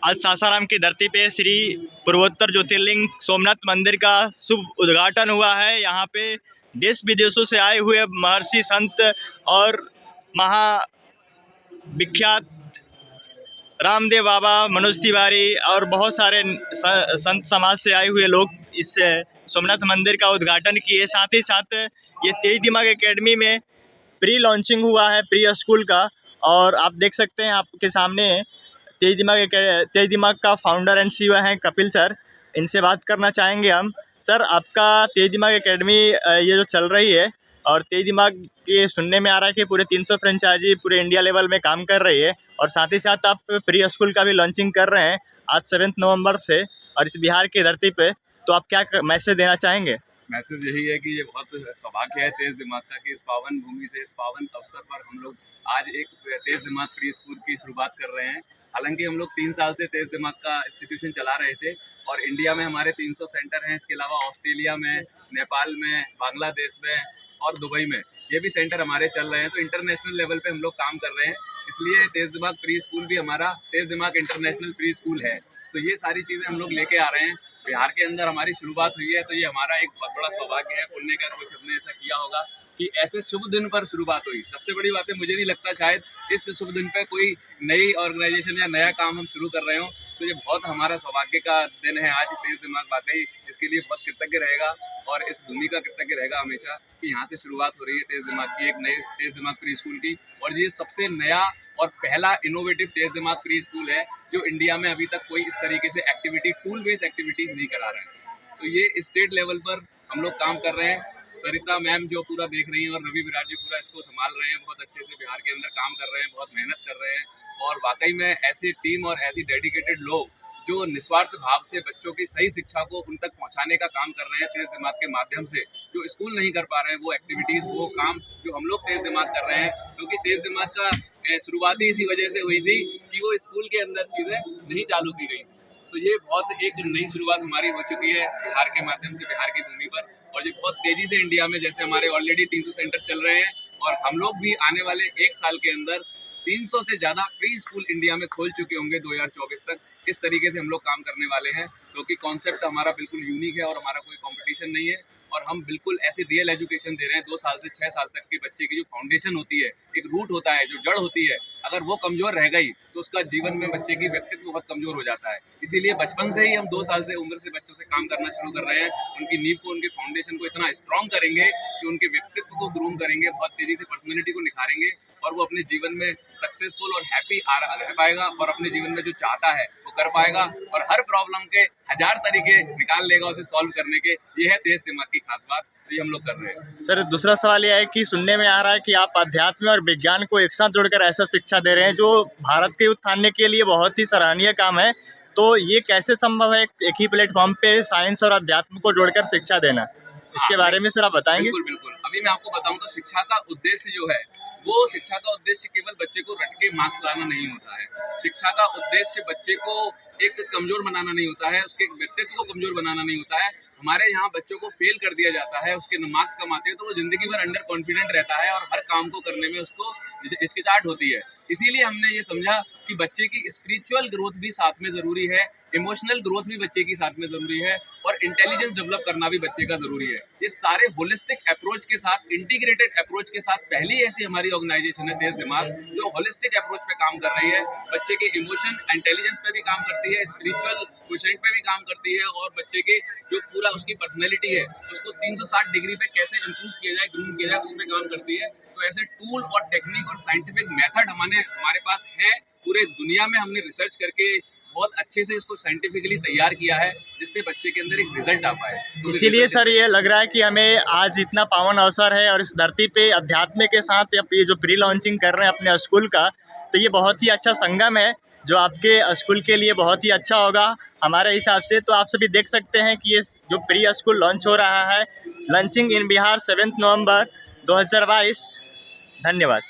आज सासाराम की धरती पे श्री पूर्वोत्तर ज्योतिर्लिंग सोमनाथ मंदिर का शुभ उद्घाटन हुआ है। यहाँ पे देश विदेशों से आए हुए महर्षि संत और महा विख्यात रामदेव बाबा, मनोज तिवारी और बहुत सारे संत समाज से आए हुए लोग इस सोमनाथ मंदिर का उद्घाटन किए। साथ ही साथ ये तेज दिमाग एकेडमी में प्री लॉन्चिंग हुआ है, प्री स्कूल का। और आप देख सकते हैं आपके सामने तेज दिमाग का फाउंडर एंड सीईओ हैं कपिल सर। इनसे बात करना चाहेंगे हम। सर, आपका तेज दिमाग एकेडमी ये जो चल रही है, और तेज दिमाग के सुनने में आ रहा है कि पूरे 300 फ्रेंचाइजी पूरे इंडिया लेवल में काम कर रही है, और साथ ही साथ आप प्री स्कूल का भी लॉन्चिंग कर रहे हैं आज 7 नवंबर से, और इस बिहार की धरती पे। तो आप क्या मैसेज देना चाहेंगे? मैसेज यही है कि ये बहुत सौभाग्य है तेज दिमाग का कि इस पावन भूमि से, इस पावन अवसर पर हम लोग आज एक तेज दिमाग प्री स्कूल की शुरुआत कर रहे हैं। हालांकि हम लोग 3 साल से तेज दिमाग का इंस्टीट्यूशन चला रहे थे, और इंडिया में हमारे 300 सेंटर हैं। इसके अलावा ऑस्ट्रेलिया में, नेपाल में, बांग्लादेश में और दुबई में ये भी सेंटर हमारे चल रहे हैं। तो इंटरनेशनल लेवल पे हम लोग काम कर रहे हैं, इसलिए तेज दिमाग प्री स्कूल भी हमारा तेज दिमाग इंटरनेशनल प्री स्कूल है। तो ये सारी चीज़ें हम लोग लेके आ रहे हैं। बिहार के अंदर हमारी शुरुआत हुई है, तो ये हमारा एक बहुत बड़ा सौभाग्य है, पुण्य का। कुछ हमने ऐसा किया होगा कि ऐसे शुभ दिन पर शुरुआत हुई। सबसे बड़ी बात है, मुझे नहीं लगता शायद इस शुभ दिन पे कोई नई ऑर्गेनाइजेशन या नया काम हम शुरू कर रहे हो। तो ये बहुत हमारा सौभाग्य का दिन है आज। तेज दिमाग वाकई इसके लिए बहुत कृतज्ञ रहेगा, और इस भूमि का कृतज्ञ रहेगा हमेशा कि यहाँ से शुरुआत हो रही है तेज दिमाग की, एक नए तेज दिमाग प्री स्कूल की। और ये सबसे नया और पहला इनोवेटिव तेज दिमाग प्री स्कूल है जो इंडिया में अभी तक कोई इस तरीके से एक्टिविटी, टूल बेस्ड एक्टिविटीज नहीं करा रहे हैं। तो ये स्टेट लेवल पर हम लोग काम कर रहे हैं। सरिता मैम जो पूरा देख रही हैं, और रवि विराट जी पूरा इसको संभाल रहे हैं, बहुत अच्छे से बिहार के अंदर काम कर रहे हैं, बहुत मेहनत कर रहे हैं। और वाकई में ऐसी टीम और ऐसी डेडिकेटेड लोग जो निस्वार्थ भाव से बच्चों की सही शिक्षा को उन तक पहुंचाने का काम कर रहे हैं तेज दिमाग के माध्यम से, जो स्कूल नहीं कर पा रहे हैं वो एक्टिविटीज, वो काम जो हम लोग तेज दिमाग कर रहे हैं। क्योंकि तेज दिमाग का शुरुआत ही इसी वजह से हुई थी कि वो स्कूल के अंदर चीज़ें नहीं चालू की गई थी। तो ये बहुत एक नई शुरुआत हमारी हो चुकी है बिहार के माध्यम से, बिहार की भूमि पर। और ये बहुत तेजी से इंडिया में, जैसे हमारे ऑलरेडी 300 सेंटर चल रहे हैं, और हम लोग भी आने वाले 1 साल के अंदर 300 से ज़्यादा प्री स्कूल इंडिया में खोल चुके होंगे 2024 तक। इस तरीके से हम लोग काम करने वाले हैं, क्योंकि कॉन्सेप्ट हमारा बिल्कुल यूनिक है और हमारा कोई कंपटीशन नहीं है। और हम बिल्कुल ऐसी रियल एजुकेशन दे रहे हैं। 2 साल से 6 साल तक के बच्चे की जो फाउंडेशन होती है, एक रूट होता है, जो जड़ होती है, अगर वो कमजोर रह गई तो उसका जीवन में बच्चे की व्यक्तित्व बहुत कमजोर हो जाता है। इसीलिए बचपन से ही हम 2 साल से उम्र से बच्चों से काम करना शुरू कर रहे हैं। उनकी नींव को, उनके फाउंडेशन को इतना स्ट्रांग करेंगे कि उनके व्यक्तित्व को ग्रूम करेंगे, बहुत तेजी से पर्सनैलिटी को निखारेंगे, और वो अपने जीवन में सक्सेसफुल और हैप्पी रह पाएगा, और अपने जीवन में जो चाहता है वो कर पाएगा, और हर प्रॉब्लम के 1000 तरीके निकाल लेगा उसे सॉल्व करने के। ये है तेज दिमाग की खास बात, तो ये हम लोग कर रहे हैं। सर, दूसरा सवाल यह है कि सुनने में आ रहा है कि आप अध्यात्म और विज्ञान को एक साथ जोड़कर ऐसा शिक्षा दे रहे हैं जो भारत के उत्थान के लिए बहुत ही सराहनीय काम है। तो ये कैसे संभव है एक ही प्लेटफॉर्म पे साइंस और अध्यात्म को जोड़कर शिक्षा देना? इसके बारे में सर आप बताएंगे? बिल्कुल बिल्कुल। अभी मैं आपको बताऊं तो शिक्षा का उद्देश्य जो है, वो शिक्षा का उद्देश्य केवल बच्चे को रट के मार्क्स लाना नहीं होता है। शिक्षा का उद्देश्य बच्चे को एक कमजोर बनाना नहीं होता है, उसके व्यक्तित्व को कमजोर बनाना नहीं होता है। हमारे यहाँ बच्चों को फेल कर दिया जाता है, उसके मार्क्स कम आते हैं तो वो जिंदगी भर अंडर कॉन्फिडेंट रहता है, और हर काम को करने में उसको हिचकिचाहट होती है। इसीलिए हमने ये समझा कि बच्चे की स्पिरिचुअल ग्रोथ भी साथ में जरूरी है, इमोशनल ग्रोथ भी बच्चे की साथ में जरूरी है, और इंटेलिजेंस डेवलप करना भी बच्चे का जरूरी है। ये सारे होलिस्टिक अप्रोच के साथ, इंटीग्रेटेड अप्रोच के साथ पहली ऐसी हमारी ऑर्गेनाइजेशन है तेज दिमाग, जो होलिस्टिक अप्रोच पे काम कर रही है। बच्चे के इमोशन, इंटेलिजेंस पे भी काम करती है, स्पिरिचुअल क्वेश्चन पे भी काम करती है, और बच्चे के जो पूरा उसकी पर्सनैलिटी है उसको 360 डिग्री पे कैसे इम्प्रूव किया जाए, ग्रूम किया जाए, उस पर काम करती है। तो ऐसे टूल और टेक्निक और साइंटिफिक मेथड हमारे पास है। पूरे दुनिया में हमने रिसर्च करके बहुत अच्छे से इसको साइंटिफिकली तैयार किया है, जिससे बच्चे के अंदर एक रिजल्ट आ पाए। तो इसीलिए सर ये लग रहा है कि हमें आज इतना पावन अवसर है, और इस धरती पे अध्यात्म के साथ ये जो प्री लॉन्चिंग कर रहे हैं अपने स्कूल का, तो ये बहुत ही अच्छा संगम है जो आपके स्कूल के लिए बहुत ही अच्छा होगा हमारे हिसाब से। तो आप सभी देख सकते हैं कि ये जो प्री स्कूल लॉन्च हो रहा है, लॉन्चिंग इन बिहार 7 नवंबर 2022। धन्यवाद।